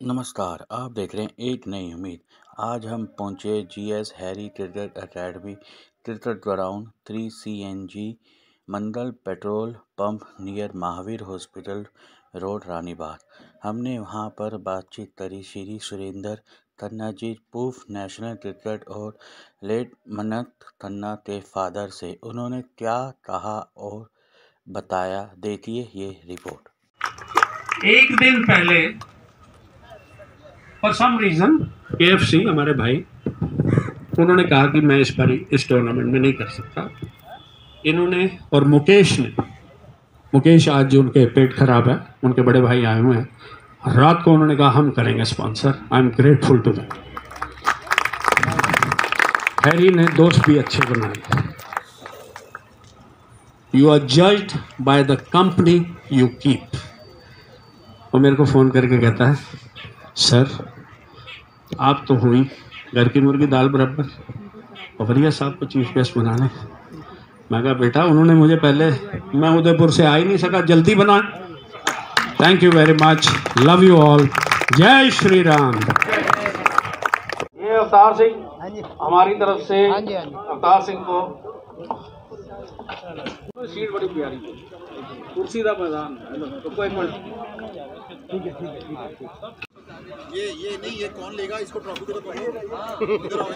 नमस्कार, आप देख रहे हैं एक नई उम्मीद। आज हम पहुंचे GS Harry cricket academy, cricket ground 3CNG Mandal petrol pump near Mahavir hospital road Ranibagh. हमने वहां पर बातचीत करी श्री सुरेंद्र खन्ना जी, पूर्व नेशनल क्रिकेट और लेट मन्नत खन्ना के फादर से। उन्होंने क्या कहा और बताया, देखिए ये रिपोर्ट। एक दिन पहले फॉर सम रीज़न KFC हमारे भाई उन्होंने कहा कि मैं इस बार इस टूर्नामेंट में नहीं कर सकता। इन्होंने और मुकेश आज जो उनके पेट खराब है, उनके बड़े भाई आए हुए हैं। रात को उन्होंने कहा हम करेंगे sponsor. I am grateful to that. Harry ने दोस्त भी अच्छे बनाए। You are judged by the company you keep. वो मेरे को फ़ोन करके कहता है, सर आप तो हुई घर की मुर्गी दाल बराबर, पवरिया साहब को चीफ गेस्ट बना लें। मैं कहा बेटा, उन्होंने मुझे पहले, मैं उदयपुर से आ ही नहीं सका, जल्दी बना। Thank you very much, love you all, जय श्री राम। ये अवतार सिंह हमारी तरफ से, अवतार सिंह को सीट बड़ी प्यारी, कुर्सी का मैदान तो कोई ये नहीं, ये कौन लेगा इसको, ट्रॉफी को तो कहो। इधर आओ,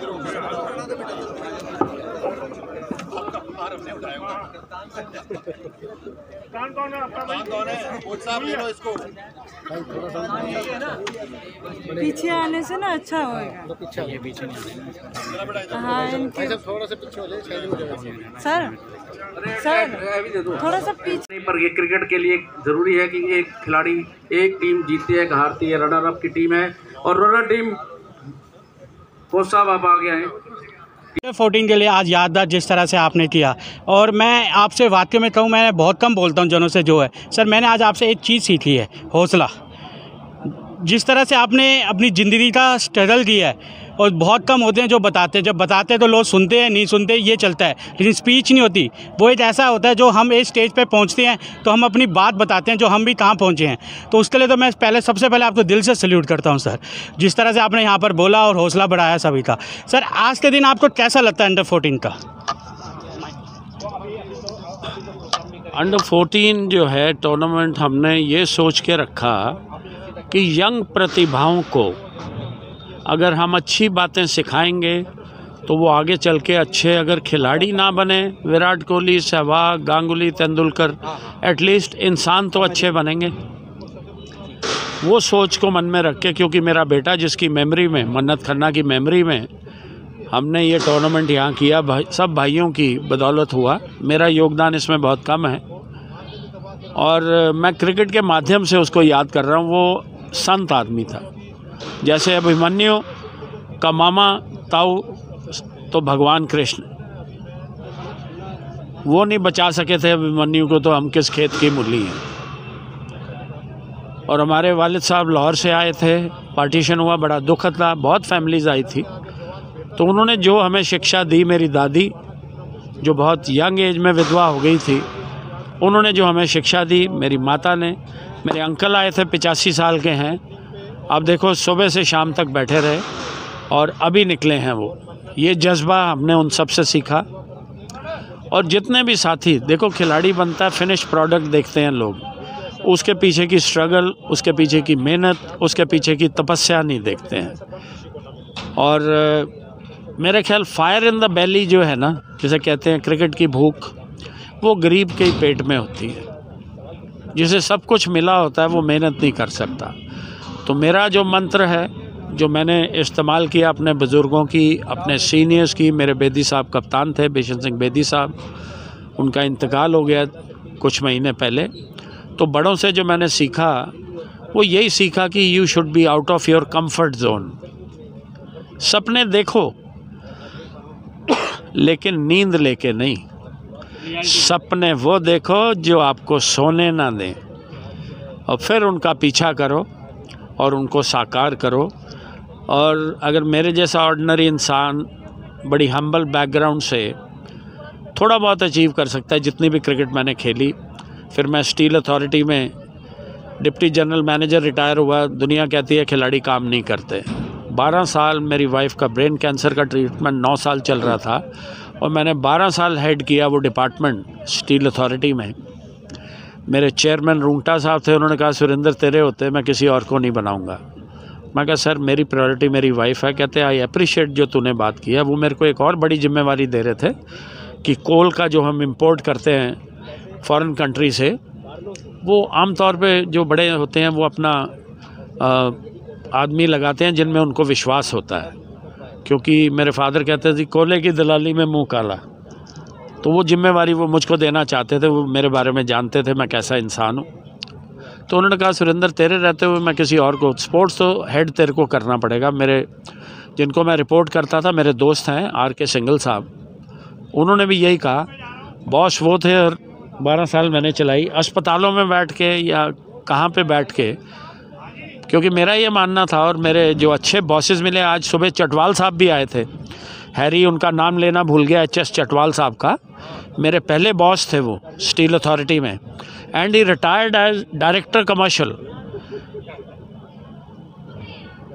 कौन है कोच साहब, ले लो इसको। पीछे आने से ना अच्छा होएगा। ये पीछे हाँ, थोड़ा सा पीछे हो जाए सर। थोड़ा सा पीछे। पर ये क्रिकेट के लिए जरूरी है कि एक खिलाड़ी, एक टीम जीतती है, हारती है, रनर अप की टीम है और रनर टीम कोच साहब आप आ गए हैं 14 के लिए। आज यादगार जिस तरह से आपने किया, और मैं आपसे वाकई में कहूँ, मैं बहुत कम बोलता हूँ जनों से जो है। सर मैंने आज आपसे एक चीज़ सीखी है, हौसला। जिस तरह से आपने अपनी ज़िंदगी का स्ट्रगल किया है, और बहुत कम होते हैं जो बताते हैं, जब बताते हैं तो लोग सुनते हैं, नहीं सुनते ये चलता है, लेकिन स्पीच नहीं होती। वो एक ऐसा होता है जो हम एक स्टेज पे पहुंचते हैं तो हम अपनी बात बताते हैं, जो हम भी कहाँ पहुंचे हैं। तो उसके लिए तो मैं सबसे पहले आपको दिल से सल्यूट करता हूं सर, जिस तरह से आपने यहाँ पर बोला और हौसला बढ़ाया सभी का। सर आज के दिन आपको कैसा लगता है अंडर 14 का? अंडर 14 जो है टूर्नामेंट, हमने ये सोच के रखा कि यंग प्रतिभाओं को अगर हम अच्छी बातें सिखाएंगे तो वो आगे चल के अच्छे, अगर खिलाड़ी ना बने, विराट कोहली, सहवाग, गांगुली, तेंदुलकर, एटलीस्ट इंसान तो अच्छे बनेंगे। वो सोच को मन में रख के, क्योंकि मेरा बेटा जिसकी मेमोरी में, मन्नत खन्ना की मेमोरी में हमने ये टूर्नामेंट यहाँ किया, सब भाइयों की बदौलत हुआ। मेरा योगदान इसमें बहुत कम है और मैं क्रिकेट के माध्यम से उसको याद कर रहा हूँ। वो संत आदमी था। जैसे अभिमन्यु का मामा ताऊ तो भगवान कृष्ण, वो नहीं बचा सके थे अभिमन्यु को, तो हम किस खेत की मूली हैं। और हमारे वालिद साहब लाहौर से आए थे, पार्टीशन हुआ, बड़ा दुख था, बहुत फैमिलीज आई थी। तो उन्होंने जो हमें शिक्षा दी, मेरी दादी जो बहुत यंग एज में विधवा हो गई थी, उन्होंने जो हमें शिक्षा दी, मेरी माता ने, मेरे अंकल आए थे, 85 साल के हैं। अब देखो सुबह से शाम तक बैठे रहे और अभी निकले हैं वो। ये जज्बा हमने उन सब से सीखा। और जितने भी साथी, देखो खिलाड़ी बनता है, फिनिश प्रोडक्ट देखते हैं लोग, उसके पीछे की स्ट्रगल, उसके पीछे की मेहनत, उसके पीछे की तपस्या नहीं देखते हैं। और मेरे ख्याल फायर इन द बेली जो है ना, जिसे कहते हैं क्रिकेट की भूख, वो गरीब के ही पेट में होती है। जिसे सब कुछ मिला होता है वो मेहनत नहीं कर सकता। तो मेरा जो मंत्र है, जो मैंने इस्तेमाल किया अपने बुज़ुर्गों की, अपने सीनियर्स की, मेरे बेदी साहब कप्तान थे, बिशन सिंह बेदी साहब, उनका इंतकाल हो गया कुछ महीने पहले। तो बड़ों से जो मैंने सीखा, वो यही सीखा कि you should be out of your comfort zone. सपने देखो लेकिन नींद लेके नहीं। सपने वो देखो जो आपको सोने ना दें, और फिर उनका पीछा करो और उनको साकार करो। और अगर मेरे जैसा ऑर्डिनरी इंसान बड़ी हम्बल बैकग्राउंड से थोड़ा बहुत अचीव कर सकता है, जितनी भी क्रिकेट मैंने खेली, फिर मैं स्टील अथॉरिटी में डिप्टी जनरल मैनेजर रिटायर हुआ, दुनिया कहती है खिलाड़ी काम नहीं करते। 12 साल मेरी वाइफ का ब्रेन कैंसर का ट्रीटमेंट 9 साल चल रहा था और मैंने 12 साल हेड किया वो डिपार्टमेंट स्टील अथॉरिटी में। मेरे चेयरमैन रूंगटा साहब थे, उन्होंने कहा सुरेंद्र तेरे होते मैं किसी और को नहीं बनाऊंगा। मैं कहा सर मेरी प्रायोरिटी मेरी वाइफ है। कहते आई अप्रिशिएट जो तूने बात की है। वो मेरे को एक और बड़ी जिम्मेवारी दे रहे थे कि कोल का जो हम इंपोर्ट करते हैं फॉरेन कंट्री से, वो आम तौर पे जो बड़े होते हैं वो अपना आदमी लगाते हैं जिनमें उनको विश्वास होता है, क्योंकि मेरे फादर कहते थे कोले की दलाली में मुंह काला। तो वो जिम्मेवारी वो मुझको देना चाहते थे, वो मेरे बारे में जानते थे मैं कैसा इंसान हूँ। तो उन्होंने कहा सुरेंद्र तेरे रहते हुए मैं किसी और को, स्पोर्ट्स तो हेड तेरे को करना पड़ेगा। मेरे जिनको मैं रिपोर्ट करता था मेरे दोस्त हैं RK सिंगल साहब, उन्होंने भी यही कहा। बॉस वो थे और 12 साल मैंने चलाई, अस्पतालों में बैठ के या कहाँ पे बैठ के, क्योंकि मेरा ये मानना था। और मेरे जो अच्छे बॉसेस मिले, आज सुबह चटवाल साहब भी आए थे, हैरी उनका नाम लेना भूल गया, HS चटवाल साहब का मेरे पहले बॉस थे वो स्टील अथॉरिटी में, and he retired as director commercial.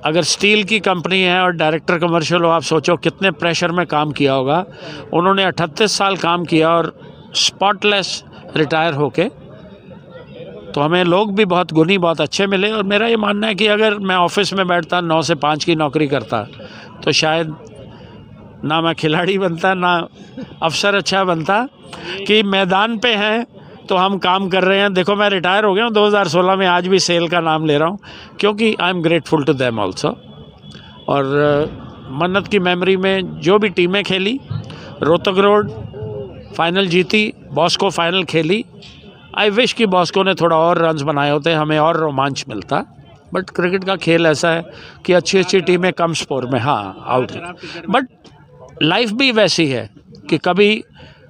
अगर स्टील की कंपनी है और डायरेक्टर कमर्शियल हो, आप सोचो कितने प्रेशर में काम किया होगा। उन्होंने 38 साल काम किया और स्पॉटलेस रिटायर होके। तो हमें लोग भी बहुत गुणी बहुत अच्छे मिले। और मेरा ये मानना है कि अगर मैं ऑफिस में बैठता 9 से 5 की नौकरी करता तो शायद ना मैं खिलाड़ी बनता ना अफसर अच्छा बनता। कि मैदान पे हैं तो हम काम कर रहे हैं। देखो मैं रिटायर हो गया हूँ 2016 में, आज भी सेल का नाम ले रहा हूँ क्योंकि I am grateful to them also. और मन्नत की मेमोरी में जो भी टीमें खेली, रोहतक रोड फाइनल जीती, बॉस्को फाइनल खेली। आई विश कि बॉस्को ने थोड़ा और रन्स बनाए होते, हमें और रोमांच मिलता। बट क्रिकेट का खेल ऐसा है कि अच्छी अच्छी टीमें कम स्कोर में आउट है। बट लाइफ भी वैसी है कि कभी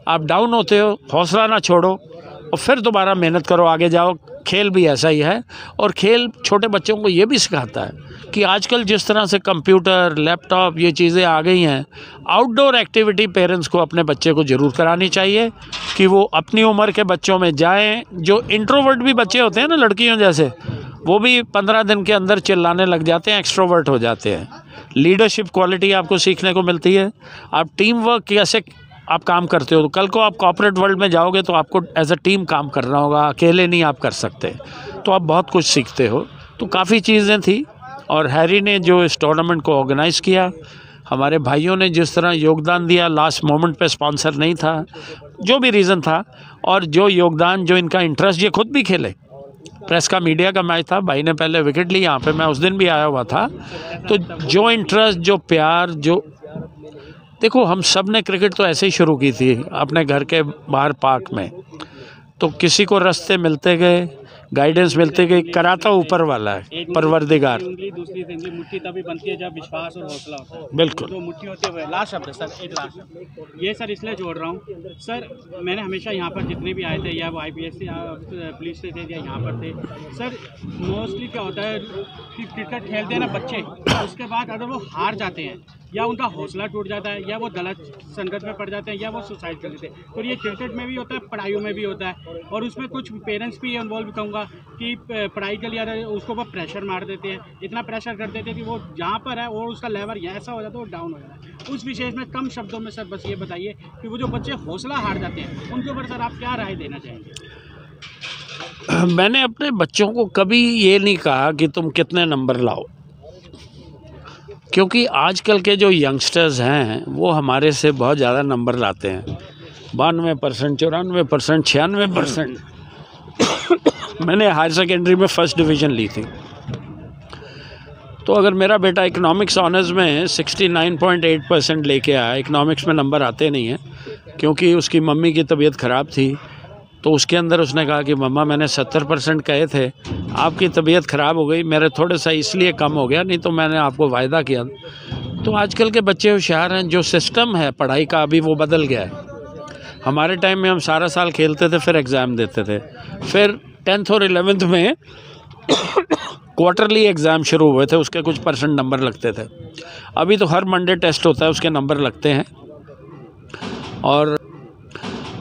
आप डाउन होते हो, हौसला ना छोड़ो और फिर दोबारा मेहनत करो, आगे जाओ। खेल भी ऐसा ही है। और खेल छोटे बच्चों को ये भी सिखाता है कि आजकल जिस तरह से कंप्यूटर, लैपटॉप ये चीज़ें आ गई हैं, आउटडोर एक्टिविटी पेरेंट्स को अपने बच्चे को ज़रूर करानी चाहिए कि वो अपनी उम्र के बच्चों में जाएं। जो इंट्रोवर्ट भी बच्चे होते हैं ना, लड़कियों जैसे, वो भी 15 दिन के अंदर चिल्लाने लग जाते हैं, एक्सट्रोवर्ट हो जाते हैं। लीडरशिप क्वालिटी आपको सीखने को मिलती है। आप टीम वर्क कैसे आप काम करते हो, तो कल को आप कॉर्पोरेट वर्ल्ड में जाओगे तो आपको एज अ टीम काम करना होगा, अकेले नहीं आप कर सकते। तो आप बहुत कुछ सीखते हो। तो काफ़ी चीज़ें थी। और हैरी ने जो इस टूर्नामेंट को ऑर्गेनाइज़ किया, हमारे भाइयों ने जिस तरह योगदान दिया, लास्ट मोमेंट पे स्पॉन्सर नहीं था, जो भी रीज़न था, और जो योगदान जो इनका इंटरेस्ट, ये खुद भी खेले। प्रेस का मीडिया का मैच था, भाई ने पहले विकेट ली यहाँ पे, मैं उस दिन भी आया हुआ था। तो जो इंटरेस्ट, जो प्यार, जो देखो हम सब ने क्रिकेट तो ऐसे ही शुरू की थी अपने घर के बाहर पार्क में। तो किसी को रास्ते मिलते गए, गाइडेंस मिलती गई, कराता ऊपर वाला है, परवरदिगार। दूसरी मुट्ठी तभी बनती है जब विश्वास और हौसला होता है। बिल्कुल। तो मुट्ठी होती है। लास्ट शब्द सर, एक लास्ट शब्द ये सर इसलिए जोड़ रहा हूँ सर, मैंने हमेशा यहाँ पर जितने भी आए थे, या वो IPS से पुलिस से थे या यहाँ पर थे सर, मोस्टली क्या होता है कि क्रिकेट खेलते हैं ना बच्चे, उसके बाद अगर वो हार जाते हैं या उनका हौसला टूट जाता है, या वो गलत संगत में पड़ जाते हैं, या वो सुसाइड कर लेते हैं। तो ये क्रिकेट में भी होता है, पढ़ाइयों में भी होता है। और उसमें कुछ पेरेंट्स भी इन्वॉल्व कहूँगा कि पढ़ाई के लिए उसको वो प्रेशर मार देते हैं, इतना प्रेशर कर देते हैं कि वो जहाँ पर है और उसका लेवल ऐसा हो जाता है वो डाउन हो जाता है। उस विशेष में कम शब्दों में सर बस ये बताइए कि वो जो बच्चे हौसला हार जाते हैं उनके ऊपर सर आप क्या राय देना चाहेंगे? मैंने अपने बच्चों को कभी ये नहीं कहा कि तुम कितने नंबर लाओ, क्योंकि आजकल के जो यंगस्टर्स हैं वो हमारे से बहुत ज़्यादा नंबर लाते हैं। 92%, 94%, 96%। मैंने हायर सेकेंडरी में फर्स्ट डिवीज़न ली थी। तो अगर मेरा बेटा इकोनॉमिक्स ऑनर्स में 69.8% लेके आया, इकोनॉमिक्स में नंबर आते नहीं हैं क्योंकि उसकी मम्मी की तबीयत ख़राब थी, तो उसके अंदर उसने कहा कि मम्मा मैंने 70% कहे थे, आपकी तबीयत ख़राब हो गई, मेरे थोड़ा सा इसलिए कम हो गया, नहीं तो मैंने आपको वायदा किया। तो आजकल के बच्चे होशियार हैं। जो सिस्टम है पढ़ाई का अभी वो बदल गया है। हमारे टाइम में हम सारा साल खेलते थे, फिर एग्ज़ाम देते थे, फिर 10th और 11th में क्वार्टरली एग्ज़ाम शुरू हुए थे, उसके कुछ % नंबर लगते थे। अभी तो हर मंडे टेस्ट होता है, उसके नंबर लगते हैं।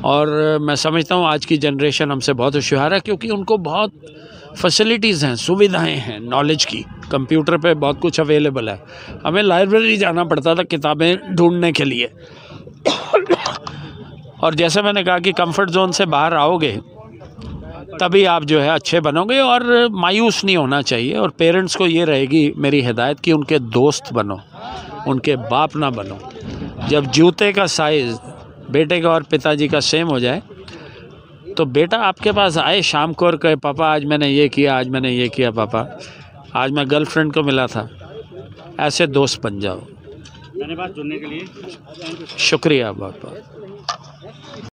और मैं समझता हूँ आज की जनरेशन हमसे बहुत होशियार है, क्योंकि उनको बहुत फैसिलिटीज़ हैं, सुविधाएं हैं, नॉलेज की, कंप्यूटर पे बहुत कुछ अवेलेबल है। हमें लाइब्रेरी जाना पड़ता था किताबें ढूंढने के लिए। और जैसे मैंने कहा कि कंफर्ट जोन से बाहर आओगे तभी आप जो है अच्छे बनोगे, और मायूस नहीं होना चाहिए। और पेरेंट्स को ये रहेगी मेरी हिदायत कि उनके दोस्त बनो, उनके बाप ना बनो। जब जूते का साइज़ बेटे का और पिताजी का सेम हो जाए तो बेटा आपके पास आए शाम को और कहे पापा आज मैंने ये किया, आज मैंने ये किया, पापा आज मैं गर्लफ्रेंड को मिला था। ऐसे दोस्त बन जाओ। धन्यवाद जुड़ने के लिए। शुक्रिया बहुत बहुत।